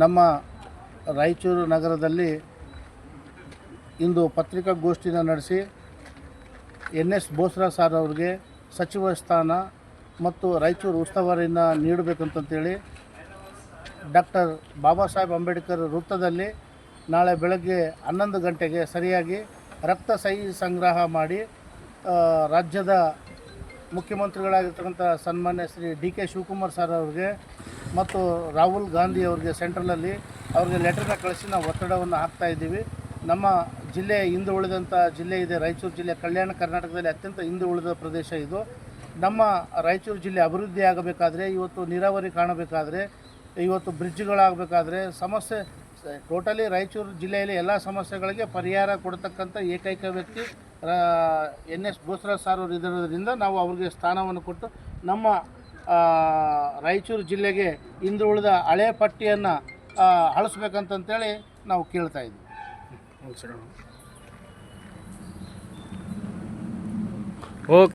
ನಮ್ಮ ರಾಯಚೂರು ನಗರದಲ್ಲಿ ಇಂದು ಪತ್ರಿಕಾಗೋಷ್ಠಿನ ನಡೆಸಿ NS ಬೋಸ್ರಾಜ್ ಸರ್ ಅವರಿಗೆ ಸಚಿವ ಸ್ಥಾನ ಮತ್ತು ರಾಯಚೂರು ಉಸ್ತುವಾರಿಯನ್ನು ನೀಡಬೇಕಂತಂತೇಳಿ ಡಾಕ್ಟರ್ ಬಾಬಾ ಸಾಹೇಬ್ ಅಂಬೇಡ್ಕರ್ ವೃತ್ತದಲ್ಲಿ ನಾಳೆ ಬೆಳಗ್ಗೆ 11 ಗಂಟೆಗೆ ಸರಿಯಾಗಿ ರಕ್ತ ಸಹಿ ಸಂಗ್ರಹ ಮಾಡಿ ರಾಜ್ಯದ ಮುಖ್ಯಮಂತ್ರಿಗಳಾಗಿರ್ತಕ್ಕಂಥ ಸನ್ಮಾನ್ಯ ಶ್ರೀ DK ಶಿವಕುಮಾರ್ ಸರ್ ಅವ್ರಿಗೆ ಮತ್ತು ರಾಹುಲ್ ಗಾಂಧಿ ಅವ್ರಿಗೆ ಸೆಂಟ್ರಲಲ್ಲಿ ಅವ್ರಿಗೆ ಲೆಟರ್ನ ಕಳಿಸಿ ನಾವು ಒತ್ತಡವನ್ನು ಹಾಕ್ತಾಯಿದ್ದೀವಿ. ನಮ್ಮ ಜಿಲ್ಲೆ ಹಿಂದೆ ಉಳಿದಂಥ ಜಿಲ್ಲೆ ಇದೆ, ರಾಯಚೂರು ಜಿಲ್ಲೆ ಕಲ್ಯಾಣ ಕರ್ನಾಟಕದಲ್ಲಿ ಅತ್ಯಂತ ಹಿಂದೆ ಉಳಿದ ಪ್ರದೇಶ ಇದು. ನಮ್ಮ ರಾಯಚೂರು ಜಿಲ್ಲೆ ಅಭಿವೃದ್ಧಿ ಆಗಬೇಕಾದ್ರೆ, ಇವತ್ತು ನೀರಾವರಿ ಕಾಣಬೇಕಾದ್ರೆ, ಇವತ್ತು ಬ್ರಿಡ್ಜ್ಗಳಾಗಬೇಕಾದ್ರೆ, ಸಮಸ್ಯೆ ಟೋಟಲಿ ರಾಯಚೂರು ಜಿಲ್ಲೆಯಲ್ಲಿ ಎಲ್ಲ ಸಮಸ್ಯೆಗಳಿಗೆ ಪರಿಹಾರ ಕೊಡ್ತಕ್ಕಂಥ ಏಕೈಕ ವ್ಯಕ್ತಿ NS ಬೋಸ್ರಾಜ್ ಸರ್ ಅವರು ಇರೋದ್ರಿಂದ ನಾವು ಅವ್ರಿಗೆ ಸ್ಥಾನವನ್ನು ಕೊಟ್ಟು ನಮ್ಮ ರಾಯಚೂರು ಜಿಲ್ಲೆಗೆ ಹಿಂದೆ ಉಳಿದ ಹಳೆ ಪಟ್ಟಿಯನ್ನು ಅಳಿಸ್ಬೇಕಂತಂತೇಳಿ ನಾವು ಕೇಳ್ತಾ ಇದ್ದೀವಿ. ಓಕೆ.